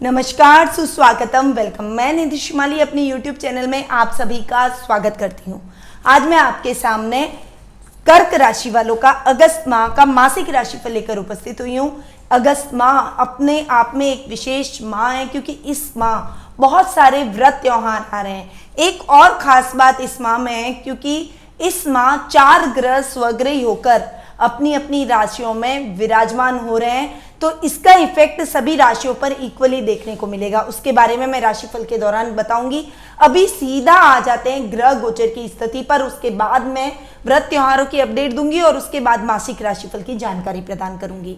नमस्कार, सुस्वागतम, वेलकम। मैं निधि शिमाली अपनी YouTube चैनल में आप सभी का स्वागत करती हूँ। आज मैं आपके सामने कर्क राशि वालों का अगस्त माह का मासिक राशिफल लेकर उपस्थित हुई हूँ। अगस्त माह अपने आप में एक विशेष माह है क्योंकि इस माह बहुत सारे व्रत त्योहार आ रहे हैं। एक और खास बात इस माह में है क्योंकि इस माह 4 ग्रह स्वग्रही होकर अपनी अपनी राशियों में विराजमान हो रहे हैं, तो इसका इफेक्ट सभी राशियों पर इक्वली देखने को मिलेगा। उसके बारे में मैं राशिफल के दौरान बताऊंगी। अभी सीधा आ जाते हैं ग्रह गोचर की स्थिति पर, उसके बाद मैं व्रत त्योहारों की अपडेट दूंगी और उसके बाद मासिक राशिफल की जानकारी प्रदान करूंगी।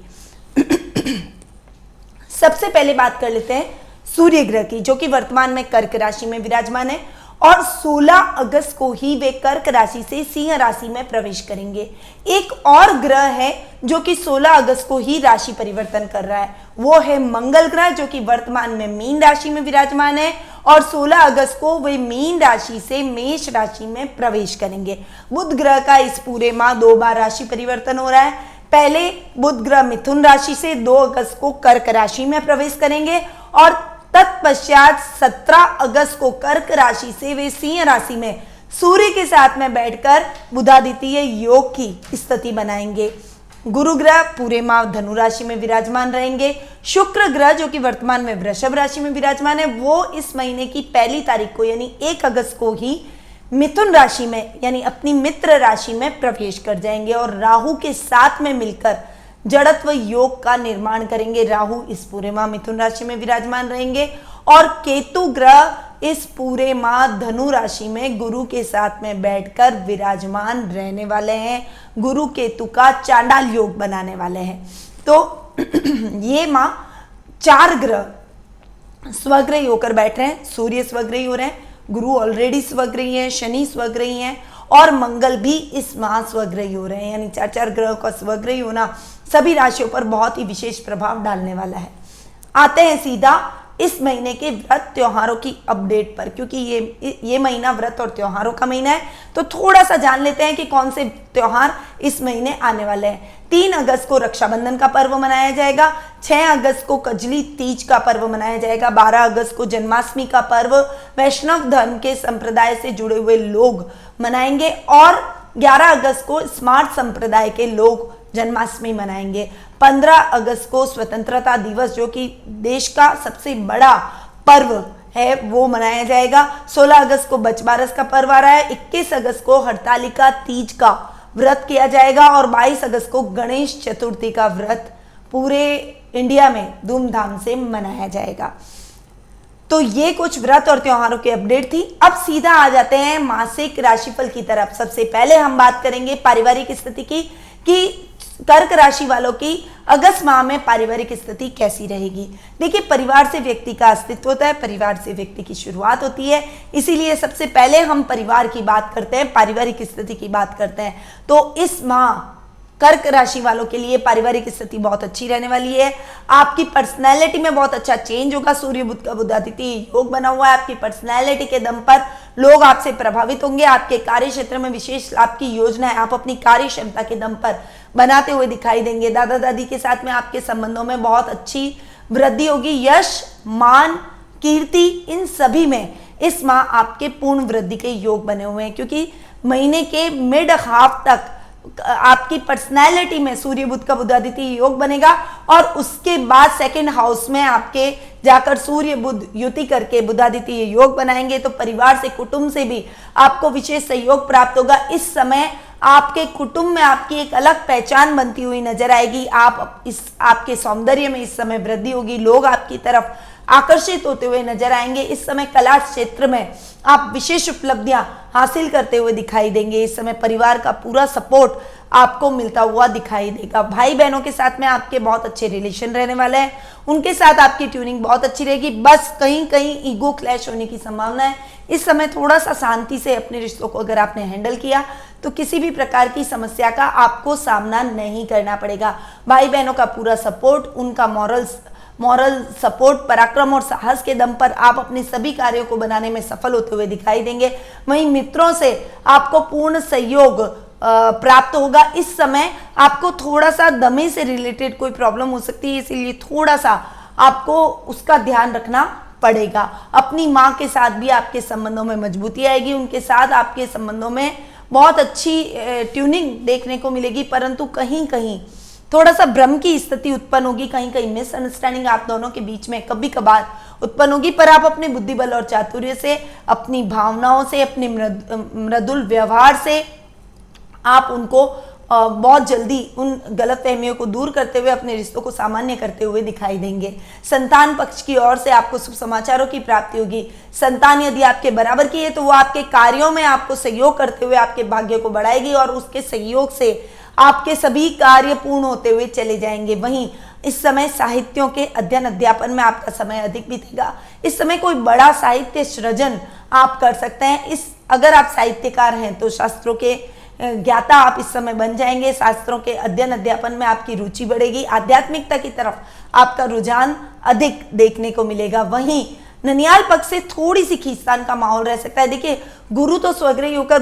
सबसे पहले बात कर लेते हैं सूर्य ग्रह की, जो कि वर्तमान में कर्क राशि में विराजमान है और 16 अगस्त को ही वे कर्क राशि से सिंह राशि में प्रवेश करेंगे। एक और ग्रह है जो कि 16 अगस्त को ही राशि परिवर्तन कर रहा है, वो है मंगल ग्रह, जो कि वर्तमान में मीन राशि में विराजमान है और 16 अगस्त को वे मीन राशि से मेष राशि में प्रवेश करेंगे। बुध ग्रह का इस पूरे माह 2 बार राशि परिवर्तन हो रहा है। पहले बुध ग्रह मिथुन राशि से 2 अगस्त को कर्क राशि में प्रवेश करेंगे और तत्पश्चात 17 अगस्त को कर्क राशि से वे सिंह राशि में सूर्य के साथ में बैठकर बुधादित्य योग की स्थिति बनाएंगे। गुरु ग्रह पूरे माह धनु राशि में विराजमान रहेंगे। शुक्र ग्रह जो कि वर्तमान में वृषभ राशि में विराजमान है, वो इस महीने की 1 तारीख को यानी 1 अगस्त को ही मिथुन राशि में यानी अपनी मित्र राशि में प्रवेश कर जाएंगे और राहु के साथ में मिलकर जड़त्व योग का निर्माण करेंगे। राहु इस पूरे माह मिथुन राशि में विराजमान रहेंगे और केतु ग्रह इस पूरे माह धनु राशि में गुरु के साथ में बैठकर विराजमान रहने वाले हैं। गुरु केतु का चांडाल योग बनाने वाले हैं। तो ये माह 4 ग्रह स्वग्रही होकर बैठ रहे हैं। सूर्य स्वग्रही हो रहे हैं, गुरु ऑलरेडी स्वग्रही है, शनि स्वग्रही है और मंगल भी इस माह स्वग्रही हो रहे हैं। यानी 4 ग्रहों का स्वग्रही होना सभी राशियों पर बहुत ही विशेष प्रभाव डालने वाला है। आते हैं सीधा इस महीने के व्रत त्योहारों की अपडेट पर, क्योंकि ये महीना व्रत और त्योहारों का महीना है, तो थोड़ा सा जान लेते हैं कि कौन से त्योहार इस महीने आने वाले हैं। 3 अगस्त को रक्षाबंधन का पर्व मनाया जाएगा। 6 अगस्त को कजली तीज का पर्व मनाया जाएगा। 12 अगस्त को जन्माष्टमी का पर्व वैष्णव धर्म के संप्रदाय से जुड़े हुए लोग मनाएंगे और 11 अगस्त को स्मार्ट संप्रदाय के लोग जन्माष्टमी मनाएंगे। 15 अगस्त को स्वतंत्रता दिवस, जो कि देश का सबसे बड़ा पर्व है, वो मनाया जाएगा। 16 अगस्त को बचबारस का पर्व आ रहा है। 21 अगस्त को हरतालिका तीज का व्रत किया जाएगा और 22 अगस्त को गणेश चतुर्थी का व्रत पूरे इंडिया में धूमधाम से मनाया जाएगा। तो ये कुछ व्रत और त्योहारों की अपडेट थी। अब सीधा आ जाते हैं मासिक राशिफल की तरफ। सबसे पहले हम बात करेंगे पारिवारिक स्थिति की कि कर्क राशि वालों की अगस्त माह में पारिवारिक स्थिति कैसी रहेगी। देखिए, परिवार से व्यक्ति का अस्तित्व होता है, परिवार से व्यक्ति की शुरुआत होती है, इसीलिए सबसे पहले हम परिवार की बात करते हैं, पारिवारिक स्थिति की बात करते हैं। तो इस माह कर्क राशि वालों के लिए पारिवारिक स्थिति बहुत अच्छी रहने वाली है। आपकी पर्सनैलिटी में बहुत अच्छा चेंज होगा। सूर्य बुध का बुधादित्य योग बना हुआ है। आपकी पर्सनैलिटी के दम पर लोग आपसे प्रभावित होंगे। आपके कार्य क्षेत्र में विशेष आपकी योजनाएं आप अपनी कार्य क्षमता के दम पर बनाते हुए दिखाई देंगे। दादा दादी के साथ में आपके संबंधों में बहुत अच्छी वृद्धि होगी। यश, मान, कीर्ति, इन सभी में इस माह आपके पूर्ण वृद्धि के योग बने हुए हैं, क्योंकि महीने के मिड हाफ तक आपकी पर्सनैलिटी में सूर्य बुध का बुधादित्य योग बनेगा और उसके बाद सेकंड हाउस में आपके जाकर सूर्य बुध युति करके बुधादित्य योग बनाएंगे। तो परिवार से, कुटुंब से भी आपको विशेष सहयोग प्राप्त होगा। इस समय आपके कुटुंब में आपकी एक अलग पहचान बनती हुई नजर आएगी। आपके सौंदर्य में इस समय वृद्धि होगी। लोग आपकी तरफ आकर्षित होते हुए नजर आएंगे। इस समय कला क्षेत्र में आप विशेष उपलब्धियां हासिल करते हुए दिखाई देंगे। इस समय परिवार का पूरा सपोर्ट आपको मिलता हुआ दिखाई देगा। भाई बहनों के साथ में आपके बहुत अच्छे रिलेशन रहने वाले हैं, उनके साथ आपकी ट्यूनिंग बहुत अच्छी रहेगी। बस कहीं कहीं ईगो क्लैश होने की संभावना है। इस समय थोड़ा सा शांति से अपने रिश्तों को अगर आपने हैंडल किया तो किसी भी प्रकार की समस्या का आपको सामना नहीं करना पड़ेगा। भाई बहनों का पूरा सपोर्ट, उनका मॉरल सपोर्ट, पराक्रम और साहस के दम पर आप अपने सभी कार्यों को बनाने में सफल होते हुए दिखाई देंगे। वहीं मित्रों से आपको पूर्ण सहयोग प्राप्त होगा। इस समय आपको थोड़ा सा दमे से रिलेटेड कोई प्रॉब्लम हो सकती है, इसीलिए थोड़ा सा आपको उसका ध्यान रखना पड़ेगा। अपनी माँ के साथ भी आपके संबंधों में मजबूती आएगी, उनके साथ आपके संबंधों में बहुत अच्छी ट्यूनिंग देखने को मिलेगी, परंतु कहीं कहीं थोड़ा सा भ्रम की स्थिति उत्पन्न होगी, कहीं कहीं मिसअंडरस्टैंडिंग आप दोनों के बीच में कभी कभार उत्पन्न होगी। पर आप अपने बुद्धि बल और चातुर्य से, अपनी भावनाओं से, अपने मृदुल व्यवहार से आप उनको बहुत जल्दी उन गलतफहमियों को दूर करते हुए अपने रिश्तों को सामान्य करते हुए दिखाई देंगे। संतान पक्ष की ओर से आपको शुभ समाचारों की प्राप्ति होगी। संतान यदि आपके बराबर की है तो वो आपके कार्यों में आपको सहयोग करते हुए आपके भाग्य को बढ़ाएगी और उसके सहयोग से आपके सभी कार्य पूर्ण होते हुए चले जाएंगे। वहीं इस समय साहित्यों के अध्ययन अध्यापन में आपका समय अधिक बीतेगा। इस समय कोई बड़ा साहित्य सृजन आप कर सकते हैं। अगर आप साहित्यकार हैं तो शास्त्रों के ज्ञाता आप इस समय बन जाएंगे। शास्त्रों के अध्ययन अध्यापन में आपकी रुचि बढ़ेगी। आध्यात्मिकता की तरफ आपका रुझान अधिक देखने को मिलेगा। वहीं ननियाल पक्ष से थोड़ी सी खींचतान का माहौल रह सकता है। देखिए, गुरु तो स्वग्रही होकर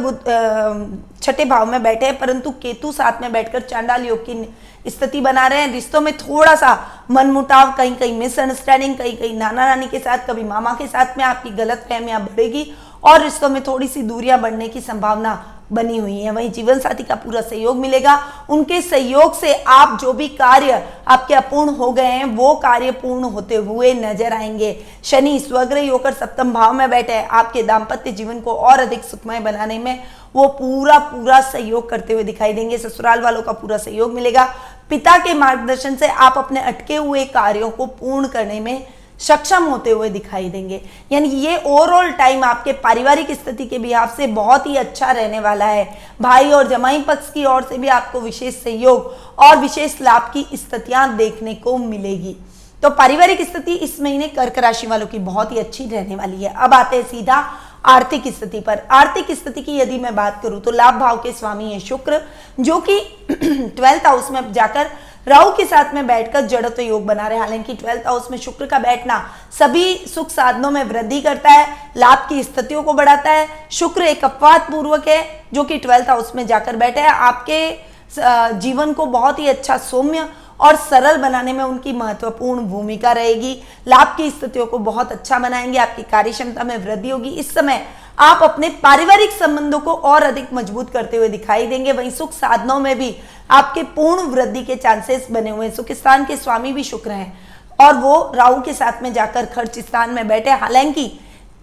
छठे भाव में बैठे हैं, परंतु केतु साथ में बैठकर चांडाल योग की स्थिति बना रहे हैं। रिश्तों में थोड़ा सा मनमुटाव, कहीं कहीं मिसअंडरस्टैंडिंग, कहीं कहीं नाना नानी के साथ, कभी मामा के साथ में आपकी गलतफहमियां बढ़ेगी और रिश्तों में थोड़ी सी दूरियां बढ़ने की संभावना बनी हुई है। वहीं जीवन साथी का पूरा सहयोग मिलेगा। उनके सहयोग से आप जो भी कार्य आपके अपूर्ण हो गए हैं वो कार्य पूर्ण होते हुए नजर आएंगे। शनि स्वग्रही होकर सप्तम भाव में बैठे हैं। आपके दाम्पत्य जीवन को और अधिक सुखमय बनाने में वो पूरा सहयोग करते हुए दिखाई देंगे। ससुराल वालों का पूरा सहयोग मिलेगा। पिता के मार्गदर्शन से आप अपने अटके हुए कार्यों को पूर्ण करने में सक्षम होते हुए दिखाई देंगे। यानी ये ओवरऑल टाइम आपके पारिवारिक स्थिति के बिहाफ से बहुत ही अच्छा रहने वाला है। भाई और जमाई पक्ष की ओर से भी आपको विशेष सहयोग और विशेष लाभ की स्थितियां देखने को मिलेगी। तो पारिवारिक स्थिति इस महीने कर्क राशि वालों की बहुत ही अच्छी रहने वाली है। अब आते हैं सीधा आर्थिक स्थिति पर। आर्थिक स्थिति की यदि मैं बात करूं तो लाभ भाव के स्वामी है शुक्र, जो कि 12th हाउस में जाकर राहु के साथ में बैठकर जड़त्व योग बना रहे। हालांकि 12th हाउस में शुक्र का बैठना सभी सुख साधनों में वृद्धि करता है, लाभ की स्थितियों को बढ़ाता है। शुक्र एक अपवाद पूर्वक है जो कि 12th हाउस में जाकर बैठे हैं। आपके जीवन को बहुत ही अच्छा, सौम्य और सरल बनाने में उनकी महत्वपूर्ण भूमिका रहेगी। लाभ की स्थितियों को बहुत अच्छा बनाएंगे। आपकी कार्य क्षमता में वृद्धि होगी। इस समय आप अपने पारिवारिक संबंधों को और अधिक मजबूत करते हुए दिखाई देंगे। वहीं सुख साधनों में भी आपके पूर्ण वृद्धि के चांसेस बने हुए हैं। सुख स्थान के स्वामी भी शुक्र हैं और वो राहु के साथ में जाकर खर्च स्थान में बैठे। हालांकि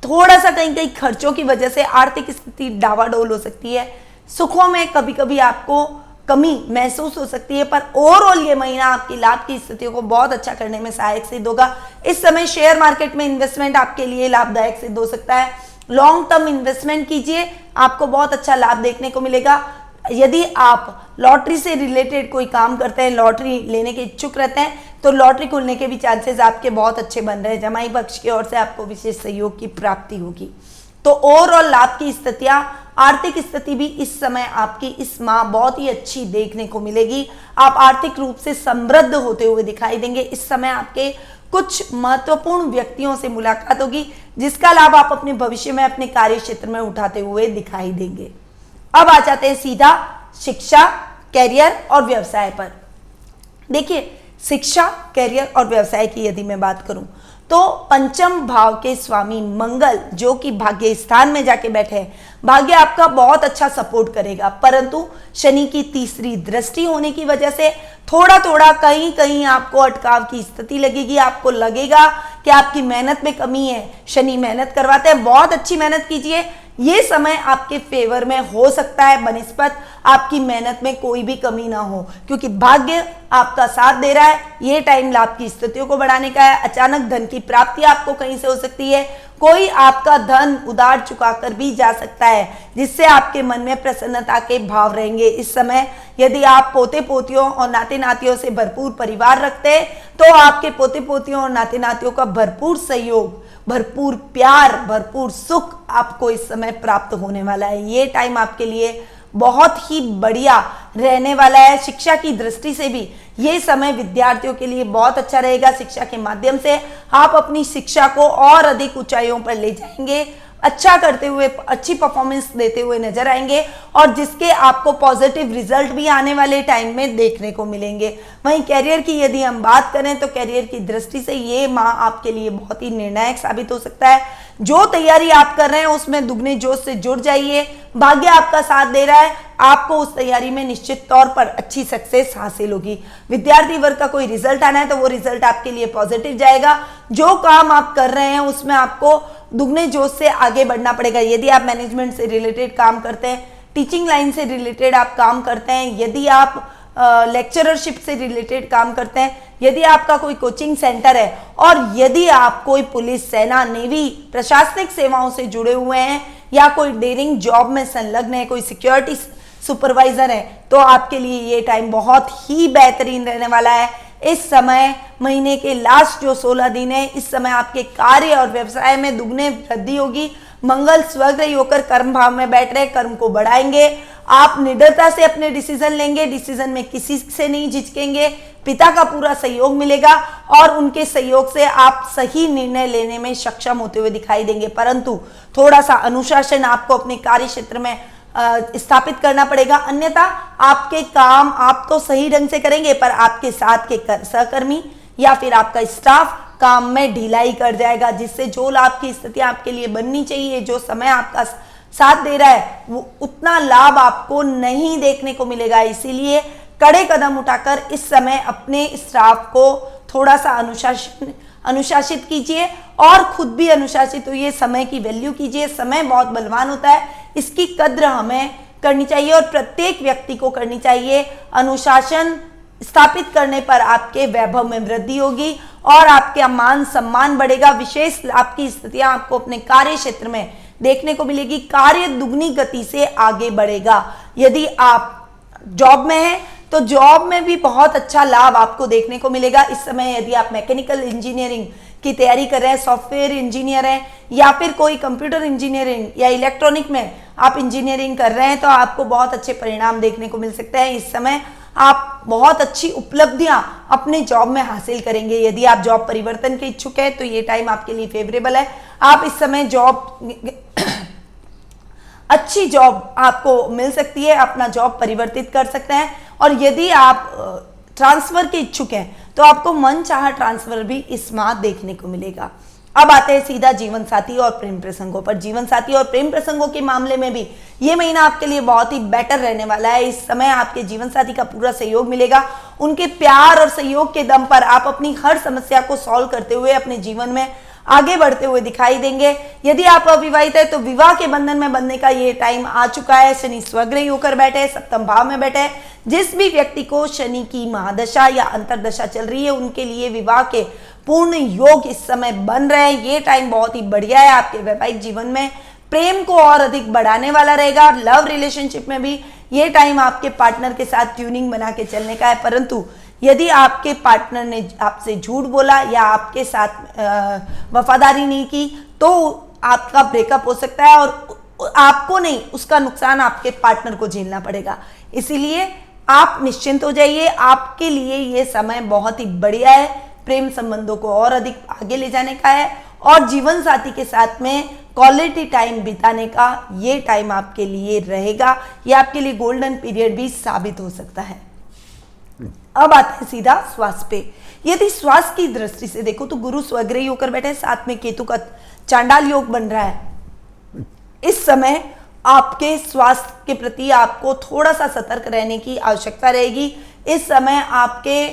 थोड़ा सा कहीं कहीं खर्चों की वजह से आर्थिक स्थिति डावाडोल हो सकती है। सुखों में कभी कभी आपको कमी महसूस हो सकती है, पर ओवरऑल ये महीना आपकी लाभ की स्थितियों को बहुत अच्छा करने में सहायक सिद्ध होगा। इस समय शेयर मार्केट में इन्वेस्टमेंट आपके लिए लाभदायक सिद्ध हो सकता है। लॉन्ग टर्म इन्वेस्टमेंट कीजिए, आपको बहुत अच्छा लाभ देखने को मिलेगा। यदि आप लॉटरी से रिलेटेड कोई काम करते हैं, लॉटरी लेने के इच्छुक रहते हैं, तो लॉटरी खुलने के भी चांसेस आपके बहुत अच्छे बन रहे हैं। जमाई पक्ष की ओर से आपको विशेष सहयोग की प्राप्ति होगी। तो ओवरऑल लाभ की स्थितियां, आर्थिक स्थिति भी इस समय आपकी इस माह बहुत ही अच्छी देखने को मिलेगी। आप आर्थिक रूप से समृद्ध होते हुए दिखाई देंगे। इस समय आपके कुछ महत्वपूर्ण व्यक्तियों से मुलाकात होगी जिसका लाभ आप अपने भविष्य में अपने कार्य क्षेत्र में उठाते हुए दिखाई देंगे। अब आ जाते हैं सीधा शिक्षा, कैरियर और व्यवसाय पर। देखिए, शिक्षा, कैरियर और व्यवसाय की यदि मैं बात करूं तो पंचम भाव के स्वामी मंगल, जो कि भाग्य स्थान में जाके बैठे हैं, भाग्य आपका बहुत अच्छा सपोर्ट करेगा। परंतु शनि की तीसरी दृष्टि होने की वजह से थोड़ा थोड़ा कहीं कहीं आपको अटकाव की स्थिति लगेगी। आपको लगेगा कि आपकी मेहनत में कमी है। शनि मेहनत करवाते हैं, बहुत अच्छी मेहनत कीजिए। ये समय आपके फेवर में हो सकता है बनिस्पत आपकी मेहनत में कोई भी कमी ना हो, क्योंकि भाग्य आपका साथ दे रहा है। ये टाइम लाभ की स्थितियों को बढ़ाने का है। अचानक धन की प्राप्ति आपको कहीं से हो सकती है। कोई आपका धन उधार चुकाकर भी जा सकता है, जिससे आपके मन में प्रसन्नता के भाव रहेंगे। इस समय यदि आप पोते पोतियों और नाते नातियों से भरपूर परिवार रखते हैं तो आपके पोते पोतियों और नाते नातियों का भरपूर सहयोग, भरपूर प्यार, भरपूर सुख आपको इस समय प्राप्त होने वाला है। ये टाइम आपके लिए बहुत ही बढ़िया रहने वाला है। शिक्षा की दृष्टि से भी ये समय विद्यार्थियों के लिए बहुत अच्छा रहेगा। शिक्षा के माध्यम से आप अपनी शिक्षा को और अधिक ऊंचाइयों पर ले जाएंगे। अच्छा करते हुए, अच्छी परफॉर्मेंस देते हुए नजर आएंगे और जिसके आपको पॉजिटिव रिजल्ट भी आने वाले टाइम में देखने को मिलेंगे। वहीं कैरियर की यदि हम बात करें तो कैरियर की दृष्टि से ये माह आपके लिए बहुत ही निर्णायक साबित हो सकता है। जो तैयारी आप कर रहे हैं उसमें दुगने जोश से जुड़ जाइए, भाग्य आपका साथ दे रहा है, आपको उस तैयारी में निश्चित तौर पर अच्छी सक्सेस हासिल होगी। विद्यार्थी वर्ग का कोई रिजल्ट आना है तो वो रिजल्ट आपके लिए पॉजिटिव जाएगा। जो काम आप कर रहे हैं उसमें आपको दुगने जोश से आगे बढ़ना पड़ेगा। यदि आप मैनेजमेंट से रिलेटेड काम करते हैं, टीचिंग लाइन से रिलेटेड आप काम करते हैं, यदि आप लेक्चररशिप से रिलेटेड काम करते हैं, यदि आपका कोई कोचिंग सेंटर है और यदि आप कोई पुलिस, सेना, नेवी, प्रशासनिक सेवाओं से जुड़े हुए हैं या कोई डेयरिंग जॉब में संलग्न है, कोई सिक्योरिटी सुपरवाइजर है, तो आपके लिए ये टाइम बहुत ही बेहतरीन रहने वाला है। इस समय महीने के लास्ट जो 16 दिन है, इस समय आपके कार्य और व्यवसाय में दुगने वृद्धि होगी। मंगल स्वग्रही होकर कर्म भाव में बैठ रहे, कर्म को बढ़ाएंगे। आप निडरता से अपने डिसीजन लेंगे, डिसीजन में किसी से नहीं झिझकेंगे। पिता का पूरा सहयोग मिलेगा और उनके सहयोग से आप सही निर्णय लेने में सक्षम होते हुए दिखाई देंगे। परंतु थोड़ा सा अनुशासन आपको अपने कार्य क्षेत्र में स्थापित करना पड़ेगा, अन्यथा आपके काम आप तो सही ढंग से करेंगे पर आपके साथ के सहकर्मी या फिर आपका स्टाफ काम में ढिलाई कर जाएगा, जिससे जो लाभ की स्थिति आपके लिए बननी चाहिए, जो समय आपका साथ दे रहा है, वो उतना लाभ आपको नहीं देखने को मिलेगा। इसीलिए कड़े कदम उठाकर इस समय अपने स्टाफ को थोड़ा सा अनुशासित कीजिए और खुद भी अनुशासित होइए। समय की वैल्यू कीजिए। समय बहुत बलवान होता है, इसकी कद्र हमें करनी चाहिए और प्रत्येक व्यक्ति को करनी चाहिए। अनुशासन स्थापित करने पर आपके वैभव में वृद्धि होगी और आपका मान सम्मान बढ़ेगा। विशेष लाभ की स्थितियां आपको अपने कार्य क्षेत्र में देखने को मिलेगी। कार्य दुगनी गति से आगे बढ़ेगा। यदि आप जॉब में हैं तो जॉब में भी बहुत अच्छा लाभ आपको देखने को मिलेगा। इस समय यदि आप मैकेनिकल इंजीनियरिंग की तैयारी कर रहे हैं, सॉफ्टवेयर इंजीनियर हैं या फिर कोई कंप्यूटर इंजीनियरिंग या इलेक्ट्रॉनिक में आप इंजीनियरिंग कर रहे हैं, तो आपको बहुत अच्छे परिणाम देखने को मिल सकते हैं। इस समय आप बहुत अच्छी उपलब्धियां अपने जॉब में हासिल करेंगे। यदि आप जॉब परिवर्तन के इच्छुक हैं तो ये टाइम आपके लिए फेवरेबल है। आप इस समय जॉब अच्छी जॉब आपको मिल सकती है, अपना जॉब परिवर्तित कर सकते हैं। और यदि आप ट्रांसफर के इच्छुक हैं तो आपको मनचाहा ट्रांसफर भी इस माह देखने को मिलेगा। अब आते हैं सीधा जीवन साथी और प्रेम प्रसंगों पर। जीवन साथी और प्रेम प्रसंगों के मामले में भी ये महीना आपके लिए बहुत ही बेटर रहने वाला है। इस समय आपके जीवन साथी का पूरा सहयोग मिलेगा। उनके प्यार और सहयोग के दम पर आप अपनी हर समस्या को सॉल्व करते हुए अपने जीवन में आगे बढ़ते हुए दिखाई देंगे। यदि आप अविवाहित है तो विवाह के बंधन में बंधने का ये टाइम आ चुका है। शनि स्वग्रही होकर बैठे हैं, सप्तम भाव में बैठे हैं। जिस भी व्यक्ति को शनि की महादशा या अंतरदशा चल रही है उनके लिए विवाह के पूर्ण योग इस समय बन रहे हैं। ये टाइम बहुत ही बढ़िया है। आपके वैवाहिक जीवन में प्रेम को और अधिक बढ़ाने वाला रहेगा। लव रिलेशनशिप में भी ये टाइम आपके पार्टनर के साथ ट्यूनिंग बना के चलने का है। परंतु यदि आपके पार्टनर ने आपसे झूठ बोला या आपके साथ वफादारी नहीं की तो आपका ब्रेकअप हो सकता है और आपको नहीं, उसका नुकसान आपके पार्टनर को झेलना पड़ेगा। इसीलिए आप निश्चिंत हो जाइए। आपके लिए ये समय बहुत ही बढ़िया है। प्रेम संबंधों को और अधिक आगे ले जाने का है और जीवन साथी के साथ में क्वालिटी टाइम बिताने का ये टाइम आपके लिए रहेगा। ये आपके लिए गोल्डन पीरियड भी साबित हो सकता है। अब आते हैं सीधा स्वास्थ्य पे। यदि स्वास्थ्य की दृष्टि से देखो तो गुरु स्वग्रही होकर बैठे, साथ में केतु का चांडाल योग बन रहा है। इस समय आपके स्वास्थ्य के प्रति आपको थोड़ा सा सतर्क रहने की आवश्यकता रहेगी। इस समय आपके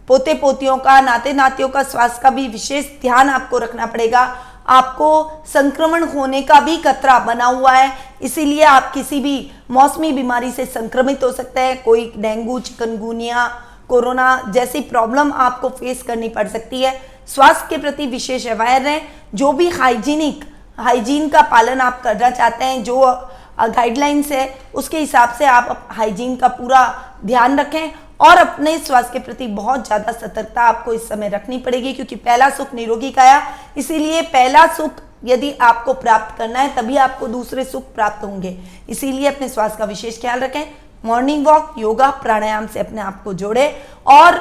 पोते पोतियों का, नाते नातियों का स्वास्थ्य का भी विशेष ध्यान आपको रखना पड़ेगा। आपको संक्रमण होने का भी खतरा बना हुआ है, इसीलिए आप किसी भी मौसमी बीमारी से संक्रमित हो सकते हैं। कोई डेंगू, चिकनगुनिया, कोरोना जैसी प्रॉब्लम आपको फेस करनी पड़ सकती है। स्वास्थ्य के प्रति विशेष अवेयर रहें। जो भी हाइजीन का पालन आप करना चाहते हैं, जो गाइडलाइंस है उसके हिसाब से आप हाइजीन का पूरा ध्यान रखें और अपने स्वास्थ्य के प्रति बहुत ज़्यादा सतर्कता आपको इस समय रखनी पड़ेगी, क्योंकि पहला सुख निरोगी काया। इसीलिए पहला सुख यदि आपको प्राप्त करना है तभी आपको दूसरे सुख प्राप्त होंगे। इसीलिए अपने स्वास्थ्य का विशेष ख्याल रखें। मॉर्निंग वॉक, योगा, प्राणायाम से अपने आप को जोड़े और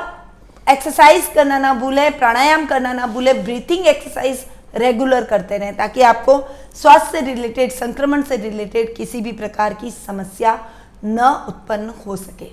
एक्सरसाइज करना ना भूलें, प्राणायाम करना ना भूलें। ब्रीथिंग एक्सरसाइज रेगुलर करते रहें, ताकि आपको स्वास्थ्य से रिलेटेड, संक्रमण से रिलेटेड किसी भी प्रकार की समस्या न उत्पन्न हो सके।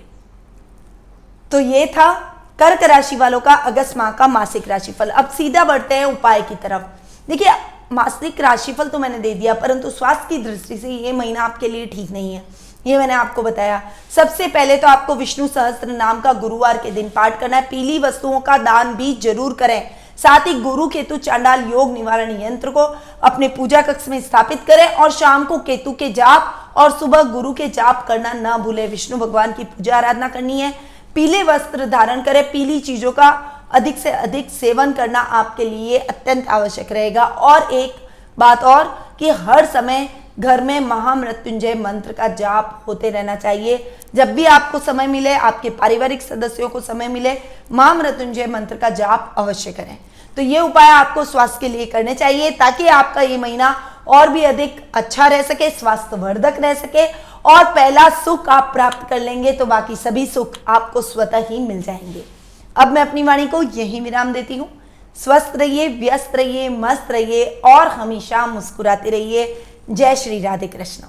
तो ये था कर्क राशि वालों का अगस्त माह का मासिक राशिफल। अब सीधा बढ़ते हैं उपाय की तरफ। देखिए, मासिक राशिफल तो मैंने दे दिया, परंतु स्वास्थ्य की दृष्टि से ये महीना आपके लिए ठीक नहीं है, ये मैंने आपको बताया। सबसे पहले तो आपको विष्णु सहस्त्र नाम का गुरुवार के दिन पाठ करना है। पीली वस्तुओं का दान भी जरूर करें। साथ ही गुरु केतु चांडाल योग निवारण यंत्र को अपने पूजा कक्ष में स्थापित करें और शाम को केतु के जाप और सुबह गुरु के जाप करना ना भूलें। विष्णु भगवान की पूजा आराधना करनी है। पीले वस्त्र धारण करें। पीली चीजों का अधिक से अधिक सेवन करना आपके लिए अत्यंत आवश्यक रहेगा। और एक बात और कि हर समय घर में महामृत्युंजय मंत्र का जाप होते रहना चाहिए। जब भी आपको समय मिले, आपके पारिवारिक सदस्यों को समय मिले, महामृत्युंजय मंत्र का जाप अवश्य करें। तो ये उपाय आपको स्वास्थ्य के लिए करने चाहिए, ताकि आपका ये महीना और भी अधिक अच्छा रह सके, स्वास्थ्यवर्धक रह सके और पहला सुख आप प्राप्त कर लेंगे तो बाकी सभी सुख आपको स्वतः ही मिल जाएंगे। अब मैं अपनी वाणी को यही विराम देती हूँ। स्वस्थ रहिए, व्यस्त रहिए, मस्त रहिए और हमेशा मुस्कुराते रहिए। जय श्री राधे कृष्ण।